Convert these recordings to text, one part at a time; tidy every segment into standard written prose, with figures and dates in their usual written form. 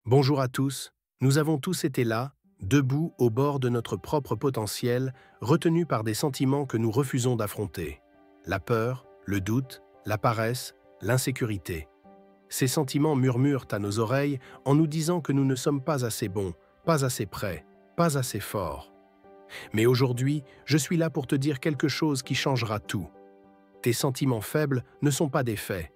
Bonjour à tous, nous avons tous été là, debout au bord de notre propre potentiel, retenus par des sentiments que nous refusons d'affronter. La peur, le doute, la paresse, l'insécurité. Ces sentiments murmurent à nos oreilles en nous disant que nous ne sommes pas assez bons, pas assez prêts, pas assez forts. Mais aujourd'hui, je suis là pour te dire quelque chose qui changera tout. Tes sentiments faibles ne sont pas des faits.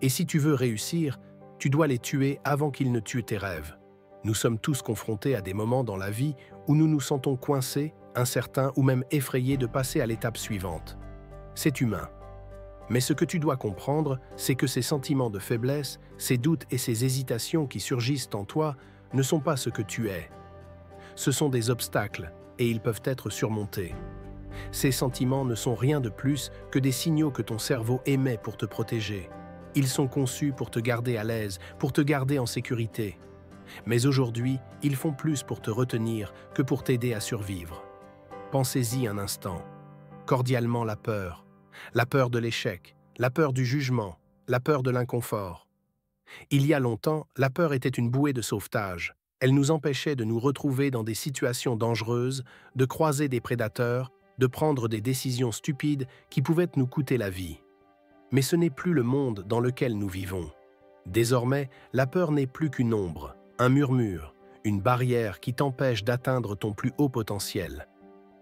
Et si tu veux réussir, tu dois les tuer avant qu'ils ne tuent tes rêves. Nous sommes tous confrontés à des moments dans la vie où nous nous sentons coincés, incertains ou même effrayés de passer à l'étape suivante. C'est humain. Mais ce que tu dois comprendre, c'est que ces sentiments de faiblesse, ces doutes et ces hésitations qui surgissent en toi ne sont pas ce que tu es. Ce sont des obstacles et ils peuvent être surmontés. Ces sentiments ne sont rien de plus que des signaux que ton cerveau émet pour te protéger. Ils sont conçus pour te garder à l'aise, pour te garder en sécurité. Mais aujourd'hui, ils font plus pour te retenir que pour t'aider à survivre. Pensez-y un instant. Cordialement la peur de l'échec, la peur du jugement, la peur de l'inconfort. Il y a longtemps, la peur était une bouée de sauvetage. Elle nous empêchait de nous retrouver dans des situations dangereuses, de croiser des prédateurs, de prendre des décisions stupides qui pouvaient nous coûter la vie. Mais ce n'est plus le monde dans lequel nous vivons. Désormais, la peur n'est plus qu'une ombre, un murmure, une barrière qui t'empêche d'atteindre ton plus haut potentiel.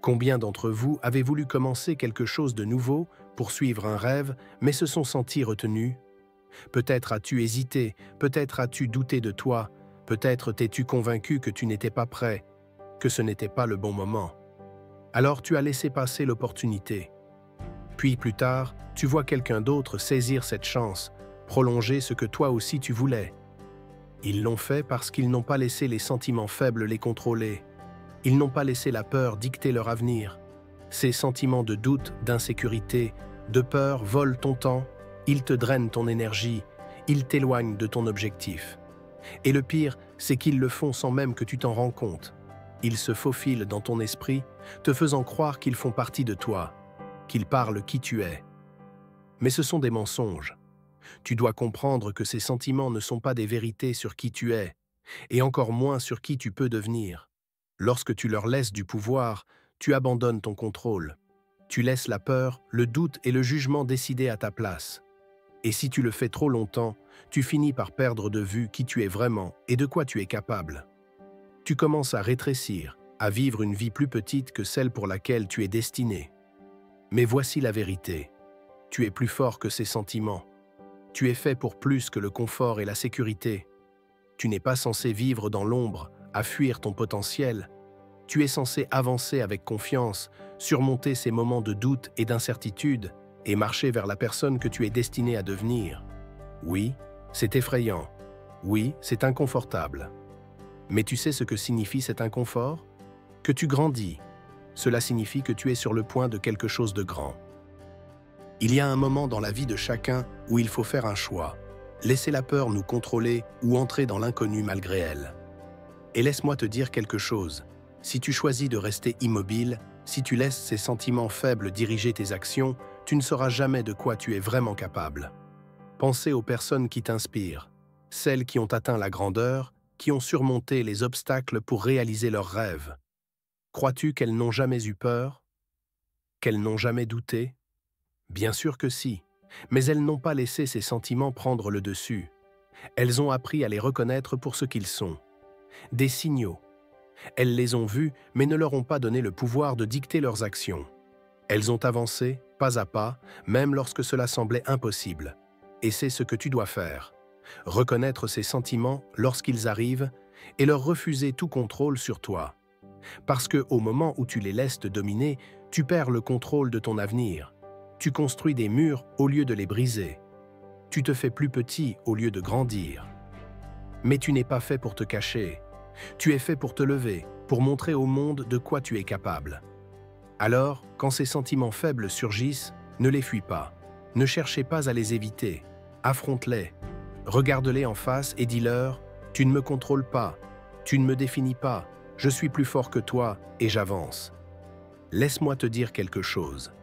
Combien d'entre vous avez voulu commencer quelque chose de nouveau, poursuivre un rêve, mais se sont sentis retenus? Peut-être as-tu hésité, peut-être as-tu douté de toi, peut-être t'es-tu convaincu que tu n'étais pas prêt, que ce n'était pas le bon moment. Alors tu as laissé passer l'opportunité. Puis plus tard, tu vois quelqu'un d'autre saisir cette chance, prolonger ce que toi aussi tu voulais. Ils l'ont fait parce qu'ils n'ont pas laissé les sentiments faibles les contrôler. Ils n'ont pas laissé la peur dicter leur avenir. Ces sentiments de doute, d'insécurité, de peur volent ton temps, ils te drainent ton énergie, ils t'éloignent de ton objectif. Et le pire, c'est qu'ils le font sans même que tu t'en rends compte. Ils se faufilent dans ton esprit, te faisant croire qu'ils font partie de toi, qu'ils parlent qui tu es. Mais ce sont des mensonges. Tu dois comprendre que ces sentiments ne sont pas des vérités sur qui tu es, et encore moins sur qui tu peux devenir. Lorsque tu leur laisses du pouvoir, tu abandonnes ton contrôle. Tu laisses la peur, le doute et le jugement décider à ta place. Et si tu le fais trop longtemps, tu finis par perdre de vue qui tu es vraiment et de quoi tu es capable. Tu commences à rétrécir, à vivre une vie plus petite que celle pour laquelle tu es destiné. Mais voici la vérité. Tu es plus fort que ces sentiments. Tu es fait pour plus que le confort et la sécurité. Tu n'es pas censé vivre dans l'ombre, à fuir ton potentiel. Tu es censé avancer avec confiance, surmonter ces moments de doute et d'incertitude et marcher vers la personne que tu es destiné à devenir. Oui, c'est effrayant. Oui, c'est inconfortable. Mais tu sais ce que signifie cet inconfort? Que tu grandis. Cela signifie que tu es sur le point de quelque chose de grand. Il y a un moment dans la vie de chacun où il faut faire un choix. Laisser la peur nous contrôler ou entrer dans l'inconnu malgré elle. Et laisse-moi te dire quelque chose. Si tu choisis de rester immobile, si tu laisses ces sentiments faibles diriger tes actions, tu ne sauras jamais de quoi tu es vraiment capable. Pensez aux personnes qui t'inspirent, celles qui ont atteint la grandeur, qui ont surmonté les obstacles pour réaliser leurs rêves. Crois-tu qu'elles n'ont jamais eu peur? Qu'elles n'ont jamais douté? Bien sûr que si, mais elles n'ont pas laissé ces sentiments prendre le dessus. Elles ont appris à les reconnaître pour ce qu'ils sont. Des signaux. Elles les ont vus, mais ne leur ont pas donné le pouvoir de dicter leurs actions. Elles ont avancé, pas à pas, même lorsque cela semblait impossible. Et c'est ce que tu dois faire. Reconnaître ces sentiments lorsqu'ils arrivent et leur refuser tout contrôle sur toi. Parce qu'au moment où tu les laisses te dominer, tu perds le contrôle de ton avenir. Tu construis des murs au lieu de les briser. Tu te fais plus petit au lieu de grandir. Mais tu n'es pas fait pour te cacher. Tu es fait pour te lever, pour montrer au monde de quoi tu es capable. Alors, quand ces sentiments faibles surgissent, ne les fuis pas. Ne cherchez pas à les éviter. Affronte-les. Regarde-les en face et dis-leur « Tu ne me contrôles pas. Tu ne me définis pas. Je suis plus fort que toi et j'avance. » Laisse-moi te dire quelque chose.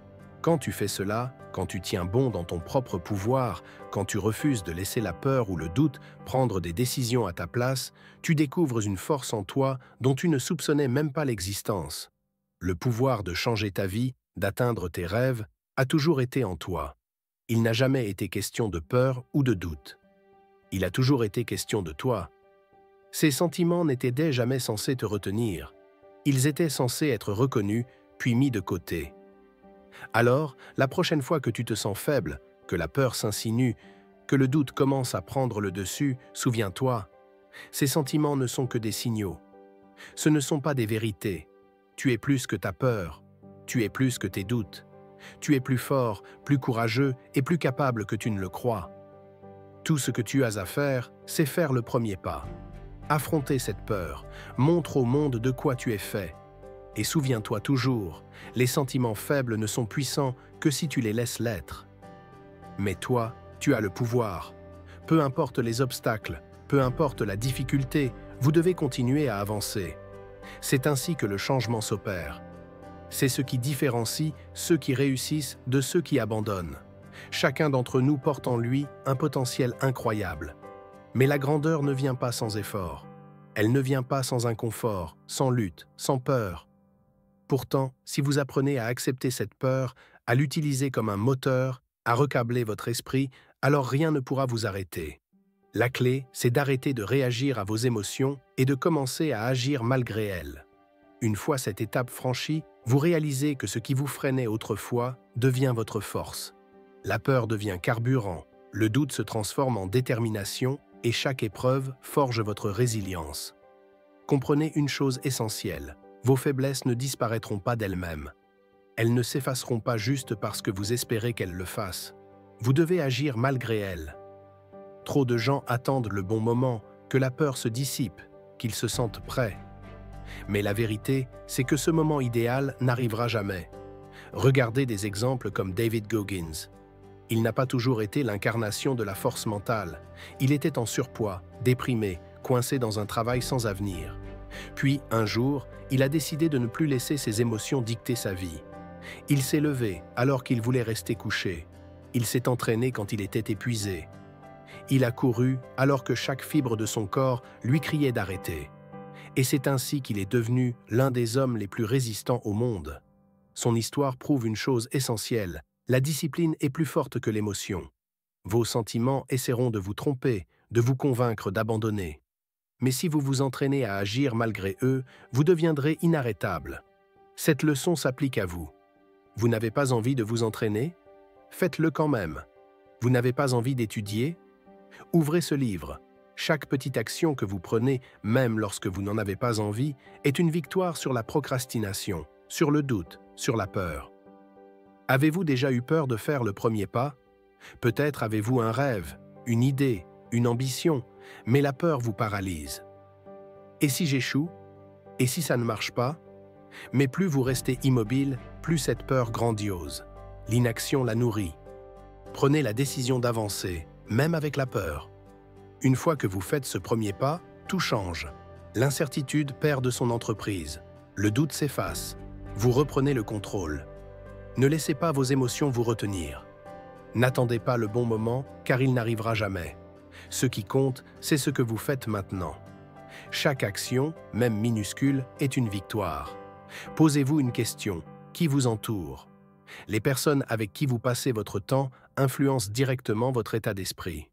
Quand tu fais cela, quand tu tiens bon dans ton propre pouvoir, quand tu refuses de laisser la peur ou le doute prendre des décisions à ta place, tu découvres une force en toi dont tu ne soupçonnais même pas l'existence. Le pouvoir de changer ta vie, d'atteindre tes rêves, a toujours été en toi. Il n'a jamais été question de peur ou de doute. Il a toujours été question de toi. Ces sentiments n'étaient jamais censés te retenir. Ils étaient censés être reconnus, puis mis de côté. Alors, la prochaine fois que tu te sens faible, que la peur s'insinue, que le doute commence à prendre le dessus, souviens-toi, ces sentiments ne sont que des signaux. Ce ne sont pas des vérités. Tu es plus que ta peur. Tu es plus que tes doutes. Tu es plus fort, plus courageux et plus capable que tu ne le crois. Tout ce que tu as à faire, c'est faire le premier pas. Affronter cette peur, montre au monde de quoi tu es fait. Et souviens-toi toujours, les sentiments faibles ne sont puissants que si tu les laisses l'être. Mais toi, tu as le pouvoir. Peu importe les obstacles, peu importe la difficulté, vous devez continuer à avancer. C'est ainsi que le changement s'opère. C'est ce qui différencie ceux qui réussissent de ceux qui abandonnent. Chacun d'entre nous porte en lui un potentiel incroyable. Mais la grandeur ne vient pas sans effort. Elle ne vient pas sans inconfort, sans lutte, sans peur. Pourtant, si vous apprenez à accepter cette peur, à l'utiliser comme un moteur, à recabler votre esprit, alors rien ne pourra vous arrêter. La clé, c'est d'arrêter de réagir à vos émotions et de commencer à agir malgré elles. Une fois cette étape franchie, vous réalisez que ce qui vous freinait autrefois devient votre force. La peur devient carburant, le doute se transforme en détermination et chaque épreuve forge votre résilience. Comprenez une chose essentielle, vos faiblesses ne disparaîtront pas d'elles-mêmes. Elles ne s'effaceront pas juste parce que vous espérez qu'elles le fassent. Vous devez agir malgré elles. Trop de gens attendent le bon moment, que la peur se dissipe, qu'ils se sentent prêts. Mais la vérité, c'est que ce moment idéal n'arrivera jamais. Regardez des exemples comme David Goggins. Il n'a pas toujours été l'incarnation de la force mentale. Il était en surpoids, déprimé, coincé dans un travail sans avenir. Puis, un jour, il a décidé de ne plus laisser ses émotions dicter sa vie. Il s'est levé alors qu'il voulait rester couché. Il s'est entraîné quand il était épuisé. Il a couru alors que chaque fibre de son corps lui criait d'arrêter. Et c'est ainsi qu'il est devenu l'un des hommes les plus résistants au monde. Son histoire prouve une chose essentielle, la discipline est plus forte que l'émotion. Vos sentiments essaieront de vous tromper, de vous convaincre d'abandonner. Mais si vous vous entraînez à agir malgré eux, vous deviendrez inarrêtable. Cette leçon s'applique à vous. Vous n'avez pas envie de vous entraîner? Faites-le quand même. Vous n'avez pas envie d'étudier? Ouvrez ce livre. Chaque petite action que vous prenez, même lorsque vous n'en avez pas envie, est une victoire sur la procrastination, sur le doute, sur la peur. Avez-vous déjà eu peur de faire le premier pas? Peut-être avez-vous un rêve, une idée, une ambition, mais la peur vous paralyse. Et si j'échoue? Et si ça ne marche pas? Mais plus vous restez immobile, plus cette peur grandiose. L'inaction la nourrit. Prenez la décision d'avancer, même avec la peur. Une fois que vous faites ce premier pas, tout change. L'incertitude perd de son entreprise. Le doute s'efface. Vous reprenez le contrôle. Ne laissez pas vos émotions vous retenir. N'attendez pas le bon moment, car il n'arrivera jamais. Ce qui compte, c'est ce que vous faites maintenant. Chaque action, même minuscule, est une victoire. Posez-vous une question. Qui vous entoure? Les personnes avec qui vous passez votre temps influencent directement votre état d'esprit.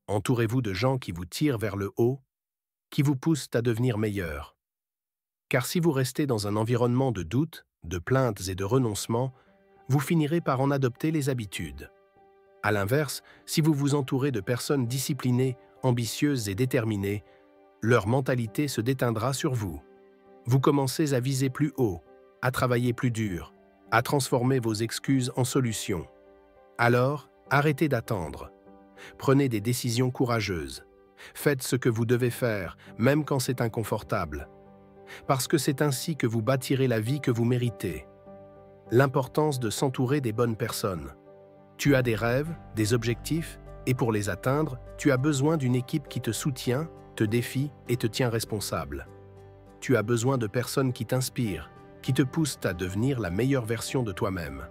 Entourez-vous de gens qui vous tirent vers le haut, qui vous poussent à devenir meilleur. Car si vous restez dans un environnement de doute, de plaintes et de renoncements, vous finirez par en adopter les habitudes. À l'inverse, si vous vous entourez de personnes disciplinées, ambitieuses et déterminées, leur mentalité se déteindra sur vous. Vous commencez à viser plus haut, à travailler plus dur, à transformer vos excuses en solutions. Alors, arrêtez d'attendre. Prenez des décisions courageuses. Faites ce que vous devez faire, même quand c'est inconfortable. Parce que c'est ainsi que vous bâtirez la vie que vous méritez. L'importance de s'entourer des bonnes personnes. Tu as des rêves, des objectifs, et pour les atteindre, tu as besoin d'une équipe qui te soutient, te défie et te tient responsable. Tu as besoin de personnes qui t'inspirent, qui te poussent à devenir la meilleure version de toi-même.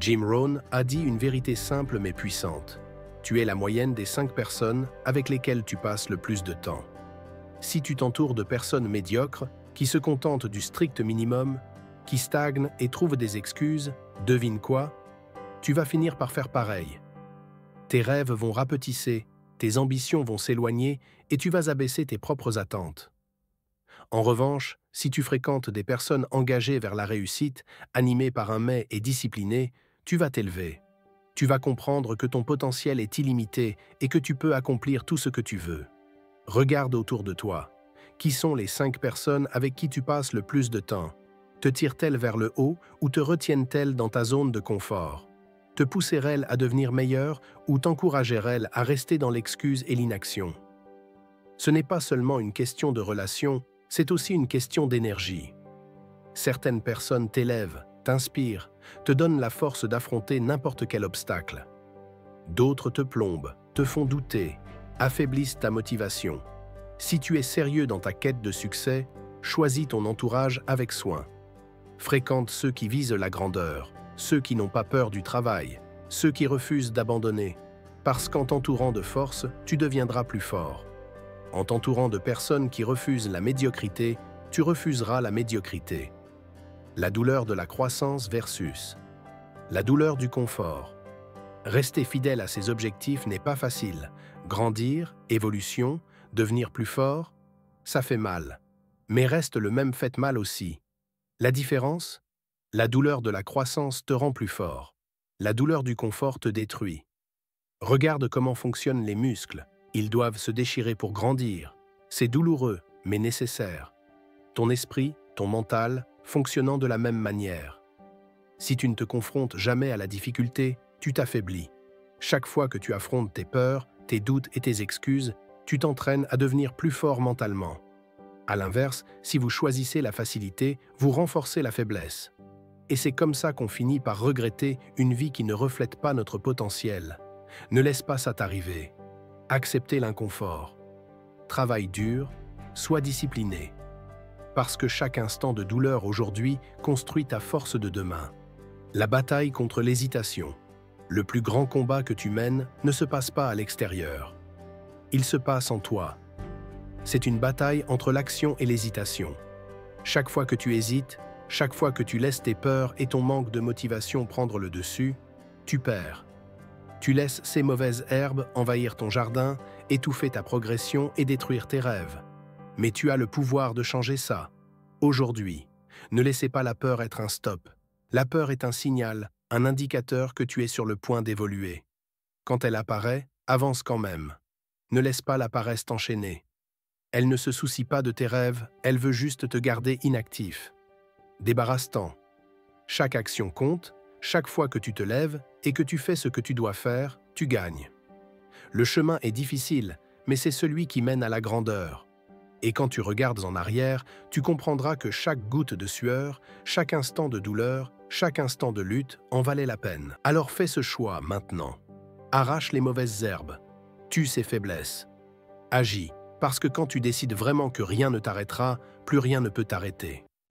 Jim Rohn a dit une vérité simple mais puissante. Tu es la moyenne des 5 personnes avec lesquelles tu passes le plus de temps. Si tu t'entoures de personnes médiocres, qui se contentent du strict minimum, qui stagnent et trouvent des excuses, devine quoi? Tu vas finir par faire pareil. Tes rêves vont rapetisser, tes ambitions vont s'éloigner et tu vas abaisser tes propres attentes. En revanche, si tu fréquentes des personnes engagées vers la réussite, animées par un mais et disciplinées, tu vas t'élever. Tu vas comprendre que ton potentiel est illimité et que tu peux accomplir tout ce que tu veux. Regarde autour de toi. Qui sont les 5 personnes avec qui tu passes le plus de temps? Te tirent-elles vers le haut ou te retiennent-elles dans ta zone de confort? Te poussèrent-elles à devenir meilleur ou t'encouragèrent-elles à rester dans l'excuse et l'inaction? Ce n'est pas seulement une question de relation, c'est aussi une question d'énergie. Certaines personnes t'élèvent, t'inspirent, te donnent la force d'affronter n'importe quel obstacle. D'autres te plombent, te font douter, affaiblissent ta motivation. Si tu es sérieux dans ta quête de succès, choisis ton entourage avec soin. Fréquente ceux qui visent la grandeur, ceux qui n'ont pas peur du travail, ceux qui refusent d'abandonner, parce qu'en t'entourant de force, tu deviendras plus fort. En t'entourant de personnes qui refusent la médiocrité, tu refuseras la médiocrité. La douleur de la croissance versus la douleur du confort. Rester fidèle à ses objectifs n'est pas facile. Grandir, évolution, devenir plus fort, ça fait mal. Mais reste le même fait mal aussi. La différence? La douleur de la croissance te rend plus fort. La douleur du confort te détruit. Regarde comment fonctionnent les muscles. Ils doivent se déchirer pour grandir. C'est douloureux, mais nécessaire. Ton esprit, ton mental, fonctionnant de la même manière. Si tu ne te confrontes jamais à la difficulté, tu t'affaiblis. Chaque fois que tu affrontes tes peurs, tes doutes et tes excuses, tu t'entraînes à devenir plus fort mentalement. À l'inverse, si vous choisissez la facilité, vous renforcez la faiblesse. Et c'est comme ça qu'on finit par regretter une vie qui ne reflète pas notre potentiel. Ne laisse pas ça t'arriver. Acceptez l'inconfort. Travaille dur, sois discipliné. Parce que chaque instant de douleur aujourd'hui construit ta force de demain. La bataille contre l'hésitation. Le plus grand combat que tu mènes ne se passe pas à l'extérieur. Il se passe en toi. C'est une bataille entre l'action et l'hésitation. Chaque fois que tu hésites, chaque fois que tu laisses tes peurs et ton manque de motivation prendre le dessus, tu perds. Tu laisses ces mauvaises herbes envahir ton jardin, étouffer ta progression et détruire tes rêves. Mais tu as le pouvoir de changer ça. Aujourd'hui, ne laissez pas la peur être un stop. La peur est un signal, un indicateur que tu es sur le point d'évoluer. Quand elle apparaît, avance quand même. Ne laisse pas la paresse t'enchaîner. Elle ne se soucie pas de tes rêves, elle veut juste te garder inactif. Débarrasse-t'en. Chaque action compte, chaque fois que tu te lèves et que tu fais ce que tu dois faire, tu gagnes. Le chemin est difficile, mais c'est celui qui mène à la grandeur. Et quand tu regardes en arrière, tu comprendras que chaque goutte de sueur, chaque instant de douleur, chaque instant de lutte en valait la peine. Alors fais ce choix maintenant. Arrache les mauvaises herbes. Tue ces faiblesses. Agis, parce que quand tu décides vraiment que rien ne t'arrêtera, plus rien ne peut t'arrêter.